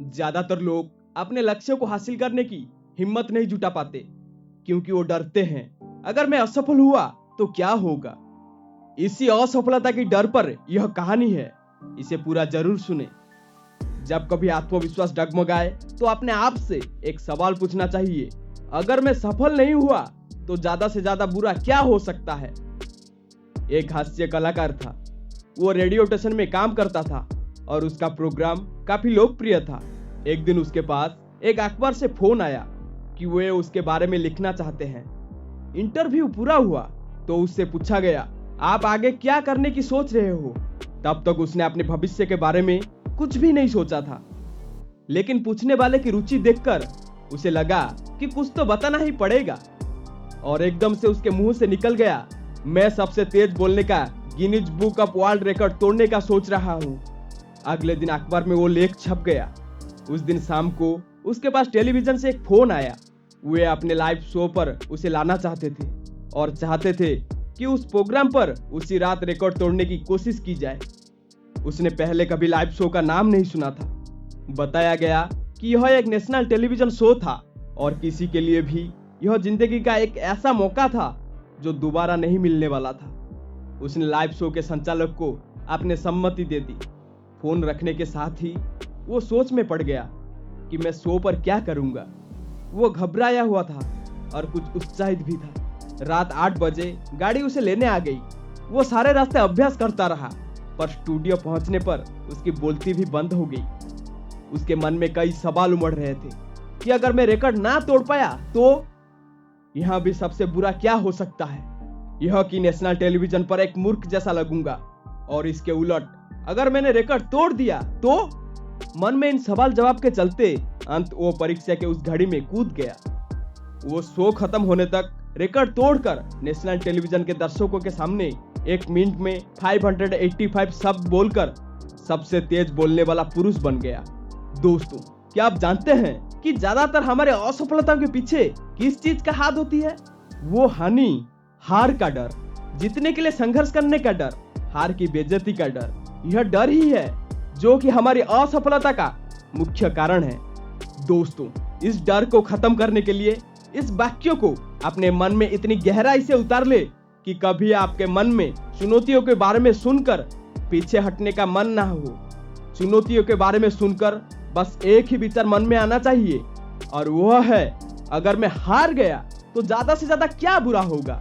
ज्यादातर लोग अपने लक्ष्यों को हासिल करने की हिम्मत नहीं जुटा पाते क्योंकि वो डरते हैं, अगर मैं असफल हुआ तो क्या होगा। इसी असफलता की डर पर यह कहानी है, इसे पूरा जरूर सुने। जब कभी आत्मविश्वास डगमगाए तो अपने आप से एक सवाल पूछना चाहिए, अगर मैं सफल नहीं हुआ तो ज्यादा से ज्यादा बुरा क्या हो सकता है। एक हास्य कलाकार था, वो रेडियो स्टेशन में काम करता था और उसका प्रोग्राम काफी लोकप्रिय था। एक दिन उसके पास एक अखबार से फोन आया कि वे उसके बारे में लिखना चाहते हैं। इंटरव्यू पूरा हुआ तो उससे पूछा गया, आप आगे क्या करने की सोच रहे हो। तब तक उसने अपने भविष्य के बारे में कुछ भी नहीं सोचा था, लेकिन पूछने वाले की रुचि देखकर उसे लगा कि कुछ तो बताना ही पड़ेगा और एकदम से उसके मुंह से निकल गया, मैं सबसे तेज बोलने का Guinness book of world record तोड़ने का सोच रहा हूं। अगले दिन अखबार में वो लेख छप गया। उस दिन शाम को उसके पास टेलीविजन से एक फोन आया। वे अपने लाइव शो पर उसे लाना चाहते थे और चाहते थे कि उस प्रोग्राम पर उसी रात रिकॉर्ड तोड़ने की कोशिश की जाए। उसने पहले कभी लाइव शो का नाम नहीं सुना था। बताया गया कि यह एक नेशनल टेलीविजन शो था और किसी के लिए भी यह जिंदगी का एक ऐसा मौका था जो दोबारा नहीं मिलने वाला था। उसने लाइव शो के संचालक को अपने सम्मति दे दी। फोन रखने के साथ ही वो सोच में पड़ गया कि मैं शो पर क्या करूंगा। वो घबराया हुआ था और कुछ उत्साहित भी था। रात 8 बजे गाड़ी उसे लेने आ गई। वो सारे रास्ते अभ्यास करता रहा, पर स्टूडियो पहुंचने पर उसकी बोलती भी बंद हो गई। उसके मन में कई सवाल उमड़ रहे थे कि अगर मैं रिकॉर्ड ना तोड़ पाया तो यहां भी सबसे बुरा क्या हो सकता है, यह कि नेशनल टेलीविजन पर एक मूर्ख जैसा लगूंगा, और इसके उलट अगर मैंने रिकॉर्ड तोड़ दिया तो। मन में इन सवाल जवाब के चलते अंत वो परीक्षा के उस घड़ी में कूद गया। वो शो खत्म होने तक रिकॉर्ड तोड़कर नेशनल टेलीविजन के दर्शकों के सामने 1 मिनट में 585 शब्द बोलकर सबसे तेज बोलने वाला पुरुष बन गया। दोस्तों, क्या आप जानते हैं कि ज्यादातर हमारे असफलता के पीछे किस चीज का हाथ होती है? वो हानि, हार का डर, जीतने के लिए संघर्ष करने का डर, हार की बेइज्जती का डर। यह डर ही है जो कि हमारी असफलता का मुख्य कारण है। दोस्तों, इस डर को खत्म करने के लिए इस वाक्य को अपने मन में इतनी गहराई से उतार ले कि कभी आपके मन में चुनौतियों के बारे में सुनकर पीछे हटने का मन ना हो। चुनौतियों के बारे में सुनकर बस एक ही विचार मन में आना चाहिए, और वह है, अगर मैं हार गया तो ज्यादा से ज्यादा क्या बुरा होगा।